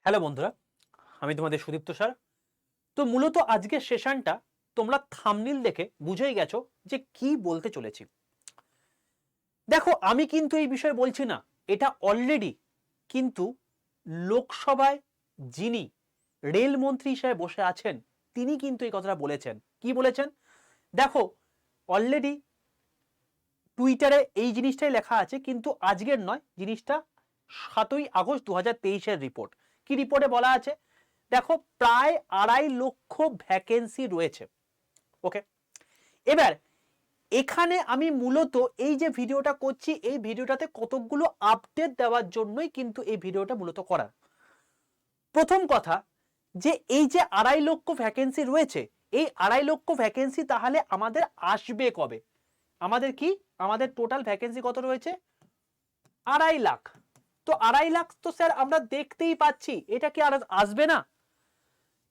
Hello বন্ধুরা, আমি তোমাদের সুদীপ্ত স্যার। তো মূলত আজকের সেশনটা তোমরা থাম্বনেল দেখে বুঝেই গেছো যে কি বলতে চলেছি। দেখো, আমি কিন্তু এই বিষয়ে বলছি না, এটা অলরেডি কিন্তু লোকসভায় যিনি রেলমন্ত্রী হিসেবে বসে আছেন তিনি কিন্তু এই কথাটা বলেছেন। কি বলেছেন দেখো, অলরেডি টুইটারে এই জিনিসটাই লেখা আছে, কিন্তু আজকের নয়, জিনিসটা 7ই আগস্ট 2023-এর রিপোর্ট। কি রিপোর্টে বলা আছে দেখো, প্রায় 2.5 লক্ষ ভ্যাকেন্সি রয়েছে। ওকে, এবার এখানে আমি মূলত এই যে ভিডিওটা করছি, এই ভিডিওটাতে কতকগুলো আপডেট দেওয়ার জন্যই কিন্তু এই ভিডিওটা মূলত করা। প্রথম কথা, যে এই যে 2.5 লক্ষ ভ্যাকেন্সি রয়েছে, এই 2.5 লক্ষ ভ্যাকেন্সি তাহলে আমাদের আসবে কবে? আমাদের কি, আমাদের টোটাল ভ্যাকেন্সি কত রয়েছে? 2.5 লাখ। তো 2.5 লাখ তো স্যার আমরা দেখতেই পাচ্ছি, এটা কি আর আসবে না?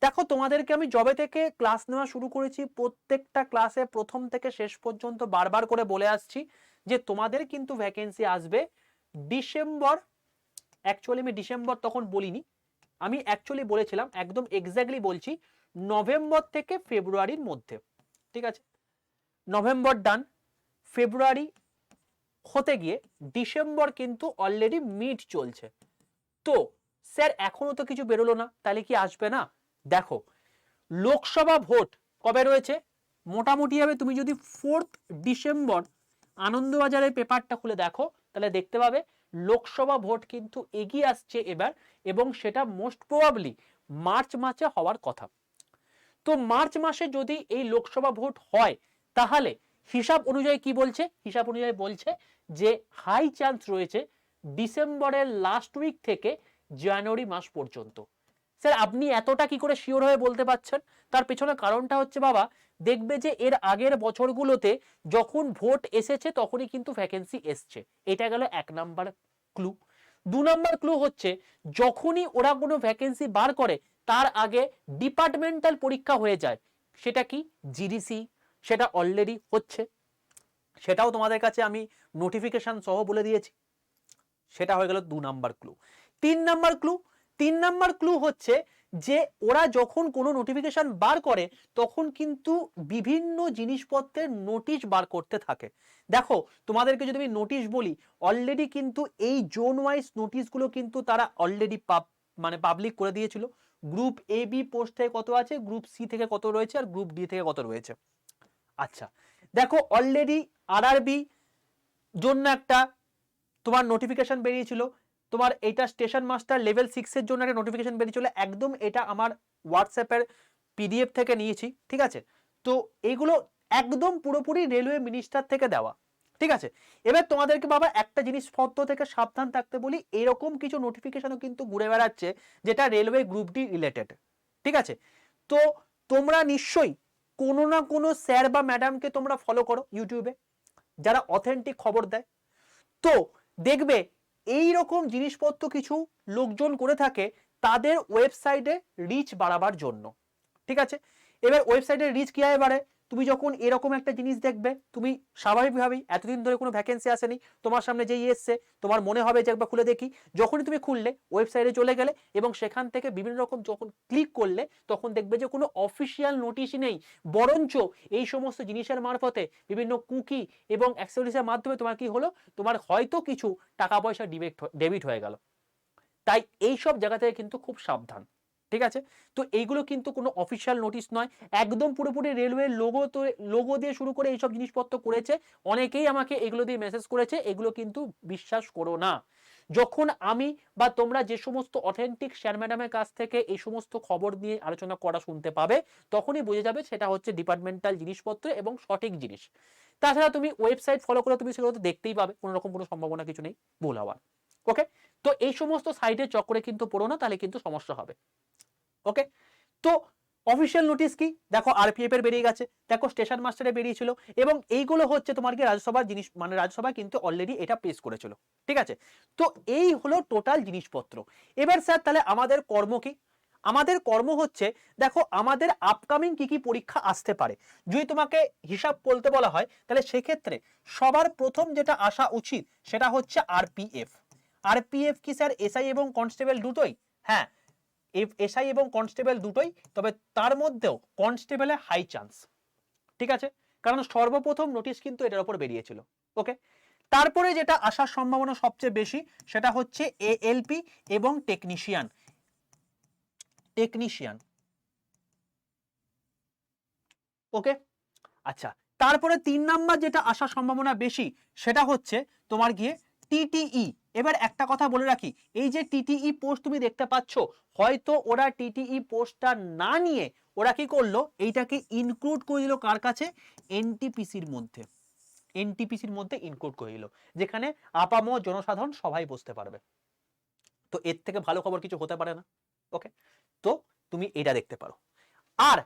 দেখো, তোমাদেরকে আমি জবে থেকে ক্লাস নেওয়া শুরু করেছি, প্রত্যেকটা ক্লাসে প্রথম থেকে শেষ পর্যন্ত বারবার করে বলে আসছি যে তোমাদের কিন্তু ভ্যাকেন্সি আসবে ডিসেম্বর। অ্যাকচুয়ালি আমি ডিসেম্বর তখন বলিনি, আমি অ্যাকচুয়ালি বলেছিলাম, একদম এক্স্যাক্টলি বলছি, নভেম্বর থেকে ফেব্রুয়ারির মধ্যে। ঠিক আছে, নভেম্বর ডান, ফেব্রুয়ারি হতে গিয়ে ডিসেম্বর কিন্তু অলরেডি মিড চলছে। তো স্যার এখনো তো কিছু বেরোলো না, তাহলে কি আসবে না? দেখো, লোকসভা ভোট কবে রয়েছে? মোটামুটি হবে, তুমি যদি 4 ডিসেম্বর আনন্দবাজারের পেপারটা খুলে দেখো, তাহলে দেখতে পাবে লোকসভা ভোট কিন্তু এগিয়ে আসছে এবার, এবং সেটা মোস্ট প্রবাবলি মার্চ মাসে হওয়ার কথা। তো মার্চ মাসে যদি এই লোকসভা ভোট হয়, তাহলে হিসাব অনুযায়ী কি বলছে? হিসাব অনুযায়ী বলছে যে হাই চান্স রয়েছে ডিসেম্বরের লাস্ট উইক থেকে জানুয়ারি মাস পর্যন্ত। স্যার আপনি এতটা কি করে শিওর হয়ে বলতে পারছেন? তার পেছনে কারণটা হচ্ছে, বাবা দেখবে যে এর আগের বছরগুলোতে যখন ভোট এসেছে তখনই কিন্তু ভ্যাকেন্সি এসছে। এটা গেল 1 নাম্বার ক্লু। 2 নাম্বার ক্লু হচ্ছে, যখনই ওরা কোনো ভ্যাকেন্সি বার করে তার আগে ডিপার্টমেন্টাল পরীক্ষা হয়ে যায়। সেটা কি? জিডিসি। সেটা অলরেডি হচ্ছে, সেটাও তোমাদের কাছে আমি নোটিফিকেশন সহ বলে দিয়েছি। সেটা হয়ে গেল 2 number clue. 3 number clue, 3 number clue হচ্ছে যে ওরা যখন কোনো নোটিফিকেশন বার করে তখন কিন্তু বিভিন্ন জিনিসপত্রের নোটিশ বার করতে থাকে। দেখো, তোমাদেরকে যদি আমি নোটিশ বলি, অলরেডি কিন্তু এই জোন ওয়াইজ নোটিশগুলো কিন্তু তারা অলরেডি পাবলিক করে দিয়েছিল। গ্রুপ এ বি পোস্ট থেকে কত আছে, গ্রুপ সি থেকে কত রয়েছে, আর গ্রুপ ডি থেকে কত রয়েছে। আচ্ছা, দেখো অলরেডি আরআরবি জন্য একটা তোমার নোটিফিকেশন বেরিয়েছিল, তোমার এটা স্টেশন মাস্টার লেভেল 6 এর জন্য একটা নোটিফিকেশন বেরিয়েছিল, একদম এটা আমার হোয়াটসঅ্যাপের পিডিএফ থেকে নিয়েছি। ঠিক আছে, তো এগুলো একদম পুরোপুরি রেলওয়ে মিনিস্টার থেকে দেওয়া। ঠিক আছে, এবার তোমাদেরকে বাবা একটা জিনিসপত্র থেকে সাবধান থাকতে বলি, এরকম কিছু নোটিফিকেশনও কিন্তু ঘুরে বেড়াচ্ছে যেটা রেলওয়ে গ্রুপ ডি রিলেটেড। ঠিক আছে, তো তোমরা নিশ্চয়ই কোনো না কোনো স্যার বা ম্যাডামকে তোমরা ফলো করো ইউটিউবে, যারা অথেন্টিক খবর দেয়। তো দেখবে এই রকম জিনিসপত্র কিছু লোকজন করে থাকে তাদের ওয়েবসাইটে রিচ বাড়াবার জন্য। ঠিক আছে, এবার ওয়েবসাইটের রিচ কিভাবে বাড়ে? তুমি যখন এরকম একটা জিনিস দেখবে, তুমি স্বাভাবিকভাবেই এতদিন ধরে কোনো ভ্যাকেন্সি আসেনি, তোমার সামনে যেই এসছে তোমার মনে হবে যে একবার খুলে দেখি। যখনই তুমি খুললে, ওয়েবসাইটে চলে গেলে এবং সেখান থেকে বিভিন্ন রকম যখন ক্লিক করলে, তখন দেখবে যে কোনো অফিসিয়াল নোটিশই নেই, বরঞ্চ এই সমস্ত জিনিসের মারফতে বিভিন্ন কুকি এবং অ্যাক্সেসরিজের মাধ্যমে তোমার কি হলো, তোমার হয়তো কিছু টাকা পয়সা ডেবিট হয়ে গেল। তাই এই সব জায়গা থেকে কিন্তু খুব সাবধান। ঠিক আছে, তো এইগুলো কিন্তু কোনো অফিসিয়াল নোটিশ নয়, একদম পুরোপুরি রেলওয়ে লোগো দিয়ে শুরু করে এইসব জিনিসপত্র করেছে। অনেকেই আমাকে এগুলো দিয়ে মেসেজ করেছে, এগুলো কিন্তু বিশ্বাস করো না। যখন আমি বা তোমরা যে সমস্ত অথেন্টিক স্যার ম্যাডামের কাছ থেকে এই সমস্ত খবর নিয়ে আলোচনা করা শুনতে পাবে, তখনই বুঝে যাবে সেটা হচ্ছে ডিপার্টমেন্টাল জিনিসপত্র এবং সঠিক জিনিস। তাছাড়া তুমি ওয়েবসাইট ফলো করে তুমি সেগুলো তো দেখতেই পাবে, কোনো রকম কোনো সম্ভাবনা কিছু নেই ভুল হওয়ার। ওকে, তো এই সমস্ত সাইটের চক্করে কিন্তু পড়ো না, তাহলে কিন্তু সমস্যা হবে। ওকে, তো অফিসিয়াল নোটিশ কি? দেখো আরপিএফ এর বেরিয়ে গেছে, দেখো স্টেশন মাস্টারে বেরিয়েছিল, এবং এইগুলো হচ্ছে তোমার কি রাজ্যসভার জিনিস, মানে রাজ্যসভা কিন্তু অলরেডি এটা পেশ করেছিল। ঠিক আছে, তো এই হলো টোটাল জিনিসপত্র। এবার স্যার তাহলে আমাদের কর্ম কি? আমাদের কর্ম হচ্ছে, দেখো আমাদের আপকামিং কি কি পরীক্ষা আসতে পারে যদি তোমাকে হিসাব বলতে বলা হয়, তাহলে সেক্ষেত্রে সবার প্রথম যেটা আসা উচিত সেটা হচ্ছে আরপিএফ। আরপিএফ কি স্যার এসআই এবং কনস্টেবল দুটোই? হ্যাঁ, এসআই এবং কনস্টেবল দুটোই, তবে তার মধ্যেও কনস্টেবলে হাই চান্স। ঠিক আছে, কারণ সর্বপ্রথম নোটিশ কিন্তু এটার উপর বেরিয়েছিল। ওকে, তারপরে যেটা আসার সম্ভাবনা সবচেয়ে বেশি সেটা হচ্ছে এএলপি এবং টেকনিশিয়ান। ওকে, আচ্ছা, তারপরে 3 নাম্বার যেটা আসার সম্ভাবনা বেশি সেটা হচ্ছে তোমার গিয়ে টিটিই। এবার একটা কথা বলে রাখি, এই যে টিটিই পোস্ট তুমি দেখতে পাচ্ছ, হয়তো ওরা টিটিই পোস্টটা না নিয়ে ওরা কি করলো, এইটাকে ইনক্লুড করে দিল কার কাছে, এনটিপিসির মধ্যে। এনটিপিসির মধ্যে ইনক্লুড করে দিল, যেখানে আপামর জনসাধারণ সবাই বুঝতে পারবে। তো এর থেকে ভালো খবর কিছু হতে পারে না। ওকে, তো তুমি এটা দেখতে পারো। আর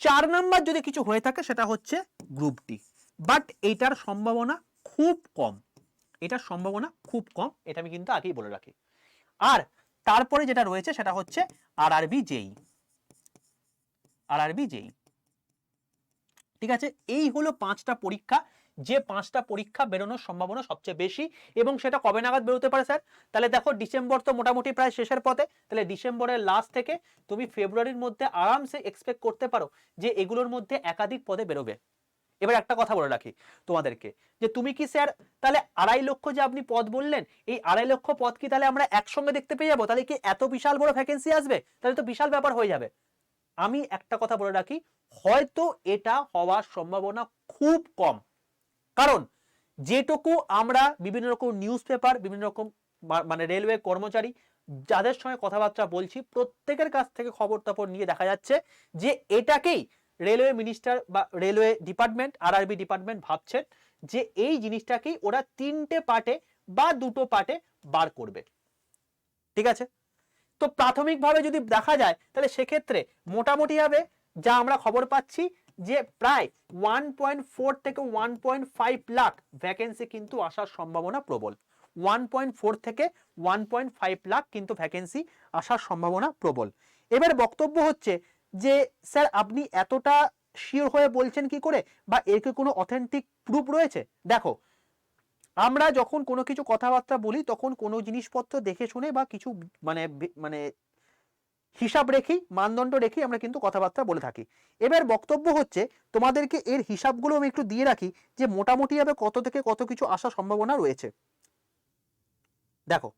4 নাম্বার যদি কিছু হয়ে থাকে সেটা হচ্ছে গ্রুপ ডি, বাট এটার সম্ভাবনা খুব কম। এটার সম্ভাবনা খুব কম, এটা আমি কিন্তু আগেই বলে রাখি। আর তারপরে যেটা রয়েছে সেটা হচ্ছে আরআরবি জেই। ঠিক আছে, এই হলো 5টা পরীক্ষা, যে 5টা পরীক্ষা বেরোনোর সম্ভাবনা সবচেয়ে বেশি। এবং সেটা কবে নাগাদ বেরোতে পারে স্যার? তাহলে দেখো ডিসেম্বর তো মোটামুটি প্রায় শেষের পথে, তাহলে ডিসেম্বরের লাস্ট থেকে তুমি ফেব্রুয়ারির মধ্যে আরামসে এক্সপেক্ট করতে পারো যে এগুলোর মধ্যে একাধিক পদে বেরোবে। এবার একটা কথা বলে রাখি তোমাদেরকে, যে তুমি কি স্যার তাহলে 2.5 লক্ষ যে আপনি পদ বললেন, এই 2.5 লক্ষ পদ কি তাহলে আমরা একসঙ্গে দেখতে পেয়ে যাবো? তাহলে কি এত বিশাল বড় ভ্যাকেন্সি আসবে? তাহলে তো বিশাল ব্যাপার হয়ে যাবে। আমি একটা কথা বলে রাখি, হয়তো এটা হওয়ার সম্ভাবনা খুব কম। কারণ যেটুকু আমরা বিভিন্ন রকম নিউজ পেপার, বিভিন্ন রকম মানে রেলওয়ে কর্মচারী যাদের সঙ্গে কথাবার্তা বলছি, প্রত্যেকের কাছ থেকে খবর টবর নিয়ে দেখা যাচ্ছে যে এটাকেই রেলওয়ে মিনিস্টার বা রেলওয়ে ডিপার্টমেন্ট, আরআরবি ডিপার্টমেন্ট ভাবছেন যে এই জিনিসটাকেই ওরা 3টে পার্টে বা 2টো পার্টে বার করবে। ঠিক আছে, তো প্রাথমিকভাবে যদি দেখা যায় তাহলে সেক্ষেত্রে মোটামুটি ভাবে যা আমরা খবর পাচ্ছি যে প্রায় 1.4 থেকে 1.5 লাখ ভ্যাকেন্সি কিন্তু আসার সম্ভাবনা প্রবল। 1.4 থেকে 1.5 লাখ কিন্তু ভ্যাকেন্সি আসার সম্ভাবনা প্রবল। এবার বক্তব্য হচ্ছে যে স্যার আপনি এতটা শিওর হয়ে বলছেন কি করে, বা এর কি কোনো অথেন্টিক প্রুফ রয়েছে? দেখো, আমরা যখন কোনো কিছু কথাবার্তা বলি তখন কোনো জিনিসপত্র দেখে শুনে বা কিছু মানে মানে হিসাব রেখেই, মানদণ্ড রেখেই আমরা কিন্তু কথাবার্তা বলে থাকি। এবার বক্তব্য হচ্ছে তোমাদেরকে এর হিসাবগুলো আমি একটু দিয়ে রাখি যে মোটামুটিভাবে কত থেকে কত কিছু আসার সম্ভাবনা রয়েছে। দেখো,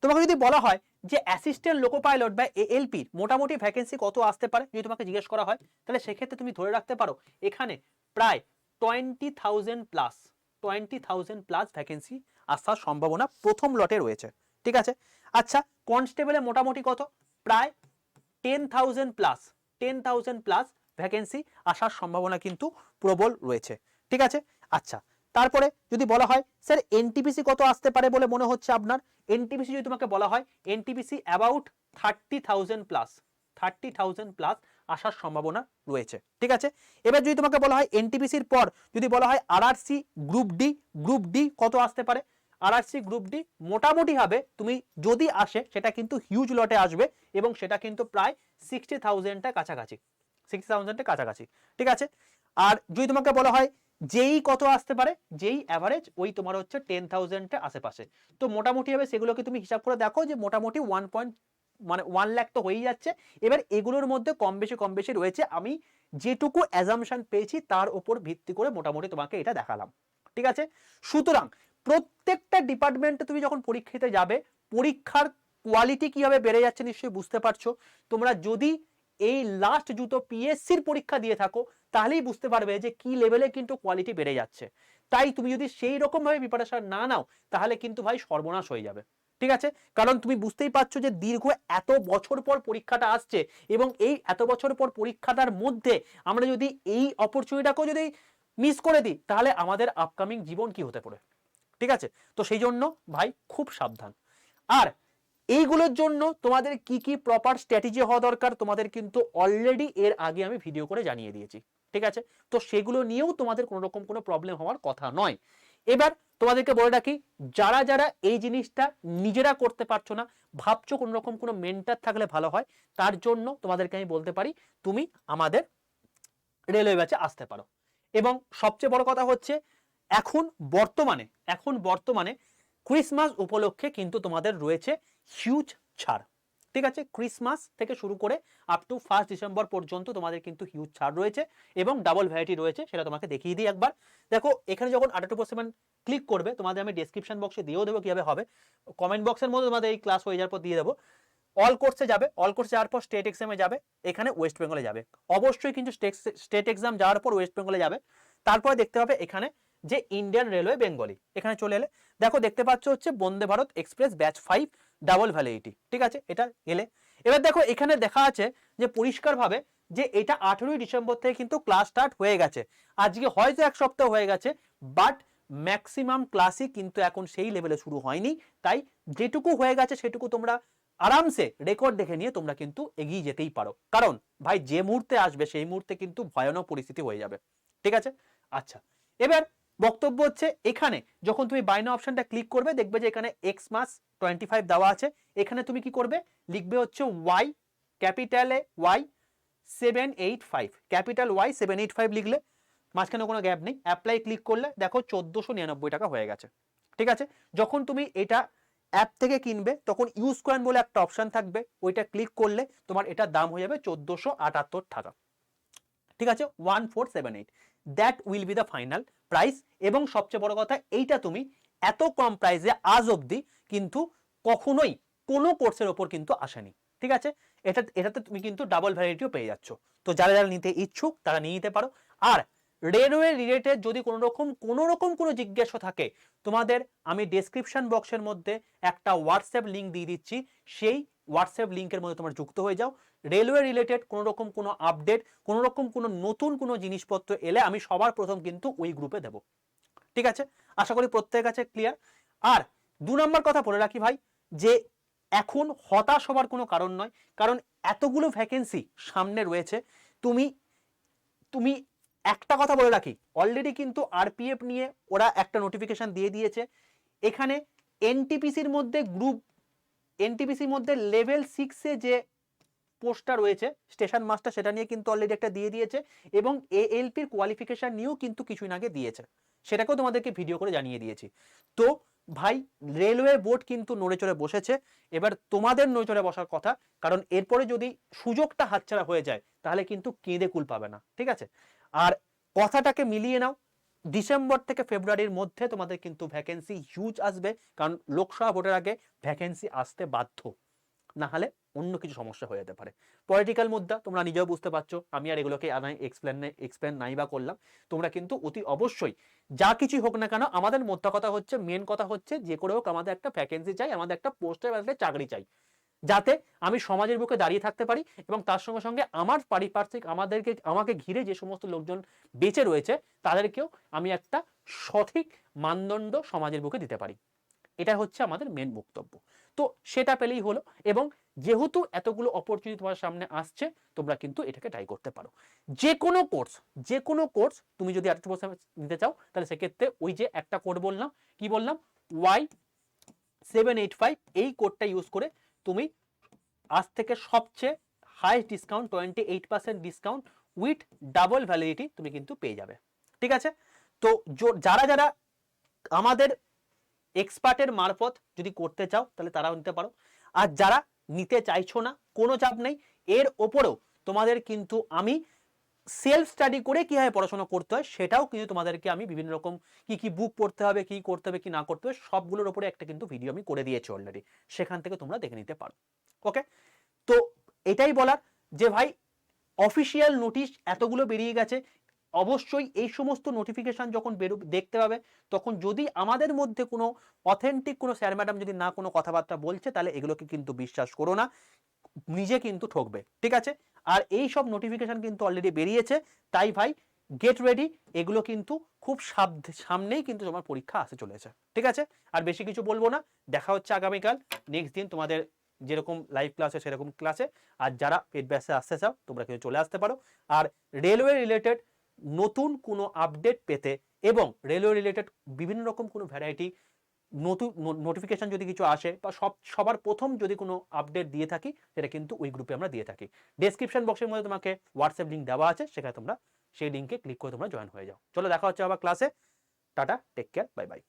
তোমাকে যদি বলা হয় যে অ্যাসিস্ট্যান্ট লোকো পাইলট বা এএলপির মোটামুটি ভ্যাকেন্সি কত আসতে পারে যদি তোমাকে জিজ্ঞেস করা হয়, তাহলে সেক্ষেত্রে তুমি ধরে রাখতে পারো এখানে প্রায় 20,000 প্লাস ভ্যাকেন্সি আসার সম্ভাবনা প্রথম লটে রয়েছে। ঠিক আছে, আচ্ছা, কনস্টেবলে মোটামুটি কত? প্রায় 10,000 প্লাস ভ্যাকেন্সি আসার সম্ভাবনা কিন্তু প্রবল রয়েছে। ঠিক আছে, আচ্ছা, তারপরে যদি বলা হয় স্যার এনটিপিসি কত আসতে পারে বলে মনে হচ্ছে আপনার? এনটিপিসি যদি তোমাকে বলা হয়, এনটিপিসি অ্যাবাউট 30,000 প্লাস আসার সম্ভাবনা রয়েছে। ঠিক আছে, এবার যদি তোমাকে বলা হয় এনটিপিসির পর যদি বলা হয় আরআরসি গ্রুপ ডি কত আসতে পারে? আরআরসি গ্রুপ ডি মোটামুটি হবে তুমি যদি আসে সেটা কিন্তু হিউজ লটে আসবে, এবং সেটা কিন্তু প্রায় 60,000 কাছাকাছি, 60,000 কাছাকাছি। ঠিক আছে, আর যদি তোমাকে বলা হয় যেই কত আসতে পারে, যেই অ্যাভারেজ ওই তোমার হচ্ছে 10,000 আশেপাশে। তো মোটামুটি হবে সেগুলোকে তুমি হিসাব করে দেখো যে মোটামুটি 1 লাখ তো হয়েই যাচ্ছে। এবার এগুলোর মধ্যে কম বেশি রয়েছে, আমি যেটুকু অ্যাজাম্পশন পেয়েছি তার উপর ভিত্তি করে মোটামুটি তোমাকে এটা দেখালাম। ঠিক আছে, সুতরাং প্রত্যেকটা ডিপার্টমেন্টে তুমি যখন পরীক্ষাতে যাবে, পরীক্ষার কোয়ালিটি কিভাবে বেড়ে যাচ্ছে নিশ্চয়ই বুঝতে পারছো। তোমরা যদি এই লাস্ট জুতো পিএসসির পরীক্ষা দিয়ে থাকো তাহলেই বুঝতে পারবে যে কি লেভেলে কিন্তু কোয়ালিটি বেড়ে যাচ্ছে। তাই তুমি যদি সেই রকম ভাবে প্রিপারেশন না নাও তাহলে কিন্তু ভাই সর্বনাশ হয়ে যাবে। ঠিক আছে, কারণ তুমি বুঝতেই পারছো যে দীর্ঘ এত বছর পর পরীক্ষাটা আসছে, এবং এই এত বছর পর পরীক্ষাটার মধ্যে আমরা যদি এই অপরচুনিটিটাকেও যদি মিস করে দিই তাহলে আমাদের আপকামিং জীবন কি হতে পারে। ঠিক আছে, তো সেই জন্য ভাই খুব সাবধান। আর এইগুলোর জন্য তোমাদের কি কি প্রপার স্ট্র্যাটেজি হওয়া দরকার তোমাদের কিন্তু অলরেডি এর আগে আমি ভিডিও করে জানিয়ে দিয়েছি। ঠিক আছে, তো সেগুলো নিয়েও তোমাদের কোনো রকম কোনো প্রবলেম হওয়ার কথা নয়। এবার তোমাদেরকে বলে রাখি, যারা যারা এই জিনিসটা নিজেরা করতে পারছো না, ভাবছো কোনো রকম কোনো মেন্টর থাকলে ভালো হয়, তার জন্য তোমাদেরকে আমি বলতে পারি তুমি আমাদের রেলওয়ে ব্যাচে আসতে পারো। এবং সবচেয়ে বড় কথা হচ্ছে এখন বর্তমানে ক্রিসমাস উপলক্ষে কিন্তু তোমাদের রয়েছে হিউজ ছাড়। ঠিক আছে, ক্রিসমাস থেকে শুরু করে আপ টু 1 ডিসেম্বর পর্যন্ত তোমাদের কিন্তু হিউজ ছাড় রয়েছে এবং ডাবল ভ্যারাইটি রয়েছে, সেটা তোমাকে দেখিয়ে দিই একবার। দেখো এখানে যখন 28% ক্লিক করবে, তোমাদের আমি ডেসক্রিপশন বক্সে দিয়েও দেবো কিভাবে হবে, কমেন্ট বক্সের মধ্যে তোমাদের এই ক্লাস হয়ে যাওয়ার পর দিয়ে দেবো। অল কোর্সে যাবে, অল কোর্সে যাওয়ার পর স্টেট এক্সামে যাবে, এখানে ওয়েস্ট বেঙ্গলে যাবে, অবশ্যই কিন্তু স্টেট এক্সাম যাওয়ার পর ওয়েস্ট বেঙ্গলে যাবে। তারপরে দেখতে হবে এখানে যে ইন্ডিয়ান রেলওয়ে বেঙ্গলি, এখানে চলে এলে দেখো দেখতে পাচ্ছ হচ্ছে Vande Bharat express batch 5 double validity, ঠিক আছে, এটা এলে এবার দেখো এখানে দেখা আছে যে পরিষ্কারভাবে যে এটা 18ই ডিসেম্বর থেকে কিন্তু ক্লাস স্টার্ট হয়ে গেছে। আজকে হয়তো এক সপ্তাহ হয়ে গেছে, বাট ম্যাক্সিমাম ক্লাসই কিন্তু এখন সেই লেভেলে শুরু হয়নি। তাই যেটুকু হয়ে গেছে সেটুকু তোমরা আরামসে রেকর্ড দেখে নিয়ে তোমরা কিন্তু এগিয়ে যেতেই পারো, কারণ ভাই যে মুহূর্তে আসবে সেই মুহূর্তে কিন্তু ভয়ানক পরিস্থিতি হয়ে যাবে, ঠিক আছে। আচ্ছা, এবার বক্তব্য হচ্ছে এখানে যখন তুমি বাইনো অপশনটা ক্লিক করবে দেখবে যে এখানে এক্স মাস 25 দেওয়া আছে, এখানে তুমি কি করবে লিখবে হচ্ছে ওয়াই, ক্যাপিটালে ওয়াই 785, ক্যাপিটাল ওয়াই 785 লিখলে, মাঝখানে কোনো গ্যাপ নেই, অ্যাপ্লাই ক্লিক করলে দেখো 1499 টাকা হয়ে গেছে, ঠিক আছে। যখন তুমি এটা অ্যাপ থেকে কিনবে তখন ইউজ কয়েন বলে একটা অপশন থাকবে, ওইটা ক্লিক করলে তোমার এটার দাম হয়ে যাবে 1478 টাকা, ঠিক আছে, 1478, that will be the final price. এবং সবচেয়ে বড় কথা এইটা তুমি এত কম প্রাইসে আজ অবধি কিন্তু কখনোই কোনো কোর্সের ওপর কিন্তু আসেনি, ঠিক আছে। এটাতে তুমি কিন্তু ডাবল ভ্যারাইটিও পেয়ে যাচ্ছ। তো যারা যারা নিতে ইচ্ছুক তারা নিয়ে নিতে পারো। আর রেলওয়ে রিলেটেড যদি কোনো রকম কোনো জিজ্ঞাসা থাকে, তোমাদের আমি ডেসক্রিপশন বক্সের মধ্যে একটা হোয়াটসঅ্যাপ লিঙ্ক দিয়ে দিচ্ছি, সেই হোয়াটসঅ্যাপ লিঙ্কের মধ্যে তোমরা যুক্ত হয়ে যাও। রেলওয়ে রিলেটেড কোনো রকম কোনো আপডেট, কোনো রকম কোনো নতুন কোনো জিনিসপত্র এলে আমি সবার প্রথম কিন্তু ওই গ্রুপে দেব, ঠিক আছে। আশা করি প্রত্যেকের কাছে ক্লিয়ার। আর 2 নম্বর কথা বলে রাখি ভাই, যে এখন হতাশ হবার কোনো কারণ নয়, কারণ এতগুলো ভ্যাকেন্সি সামনে রয়েছে। তুমি তুমি একটা কথা বলে রাখি, অলরেডি কিন্তু আরপিএফ নিয়ে ওরা একটা নোটিফিকেশন দিয়ে দিয়েছে। এখানে এনটিপিসির মধ্যে এনটিপিসির মধ্যে লেভেল 6 এ যে পোস্টটা রয়েছে স্টেশন মাস্টার, সেটা নিয়ে কিন্তু অলরেডি একটা দিয়ে দিয়েছে, এবং এএলপির কোয়ালিফিকেশন নিয়েও কিন্তু কিছুদিন আগে দিয়েছে, সেটাকেও তোমাদেরকে ভিডিও করে জানিয়ে দিয়েছি। তো ভাই রেলওয়ে বোর্ড কিন্তু নড়ে চড়ে বসেছে, এবার তোমাদের নড়ে চড়ে বসার কথা, কারণ এরপরে যদি সুযোগটা হাতছাড়া হয়ে যায় তাহলে কিন্তু কেঁদে কুল পাবে না, ঠিক আছে। আর কথাটাকে মিলিয়ে নাও, ডিসেম্বর থেকে ফেব্রুয়ারির মধ্যে তোমাদের কিন্তু ভ্যাকেন্সি হিউজ আসবে, কারণ লোকসভা ভোটের আগে ভ্যাকেন্সি আসতে বাধ্য, না হলে অন্য কিছু সমস্যা হয়ে যেতে পারে। পলিটিক্যাল মুদ্রা তোমরা নিজেও বুঝতে পারছো, আমি আর এগুলোকে এক্সপ্লেন নাই বা করলাম। তোমরা কিন্তু অতি অবশ্যই যা কিছু হোক না কেন, আমাদের মোদ্দা কথা হচ্ছে, মেন কথা হচ্ছে যে করে হোক আমাদের একটা ভ্যাকেন্সি চাই, আমাদের একটা পোস্টে একটা চাকরি চাই, যাতে আমি সমাজের বুকে দাঁড়িয়ে থাকতে পারি, এবং তার সঙ্গে সঙ্গে আমার পারিপার্শ্বিক আমাকে ঘিরে যে সমস্ত লোকজন বেঁচে রয়েছে তাদেরকেও আমি একটা সঠিক মানদণ্ড সমাজের বুকে দিতে পারি। এটা হচ্ছে আমাদের মেন বক্তব্য। তো সেটা পেলেই হলো, এবং যেহেতু এতগুলো অপরচুনিটি তোমার সামনে আসছে, তোমরা কিন্তু এটাকে ট্রাই করতে পারো। যে কোনো কোর্স তুমি যদি 8% নিতে চাও, তাহলে সেক্ষেত্রে ওই যে একটা কোড বললাম, কি বললাম, Y785, এই কোডটা ইউজ করে তুমি আজ থেকে সবচেয়ে highest discount 28% discount with double validity তুমি কিন্তু পেয়ে যাবে, ঠিক আছে। তো যারা যারা আমাদের এক্সপার্টের মারফত যদি করতে চাও তাহলে তারাও নিতে পারো, আর যারা নিতে চাইছো না কোনো চাপ নেই, এর ওপরেও তোমাদের কিন্তু আমি সেলফ স্টাডি করে কিভাবে পড়াশোনা করতে হয় সেটাও কিন্তু তোমাদেরকে আমি বিভিন্ন রকম কি বুক পড়তে হবে, কি করতে হবে, কি না করতে হবে, সবগুলোর উপরে একটা কিন্তু ভিডিও আমি করে দিয়েছি অলরেডি, সেখান থেকে তোমরা দেখে নিতে পারো। ওকে, তো এটাই বলার যে ভাই অফিসিয়াল নোটিশ এতগুলো বেরিয়ে গেছে, অবশ্যই এই সমস্ত নোটিফিকেশন যখন দেখতে পাবে, তখন যদি আমাদের মধ্যে কোনো অথেন্টিক কোনো স্যার ম্যাডাম যদি না কোনো কথাবার্তা বলছে, তাহলে এগুলোকে কিন্তু বিশ্বাস করো না, নিজে কিন্তু ঠকবে, ঠিক আছে। আর এই সব নোটিফিকেশন কিন্তু অলরেডি বেরিয়েছে, তাই ভাই গেট রেডি, এগুলো কিন্তু খুব সামনেই কিন্তু তোমার পরীক্ষা আসতে চলেছে, ঠিক আছে। আর বেশি কিছু বলবো না, দেখা হচ্ছে আগামীকাল নেক্সট দিন তোমাদের যেরকম লাইভ ক্লাসে সেরকম ক্লাসে। আর যারা পেড ব্যাচে আসতে চাও তোমরা কিন্তু চলে আসতে পারো। আর রেলওয়ে রিলেটেড নতুন কোনো আপডেট পেতে এবং রেলওয়ে রিলেটেড বিভিন্ন রকম কোনো ভ্যারাইটি নতুন নোটিফিকেশন যদি কিছু আসে, বা সবার প্রথম যদি কোনো আপডেট দিয়ে থাকি, সেটা কিন্তু ওই গ্রুপে আমরা দিয়ে থাকি। ডেসক্রিপশন বক্সের মধ্যে তোমাকে হোয়াটসঅ্যাপ লিঙ্ক দেওয়া আছে, সেখানে তোমরা সেই লিঙ্কে ক্লিক করে তোমরা জয়েন হয়ে যাও। চলো দেখা হচ্ছে আবার ক্লাসে। Tata, take care, bye by.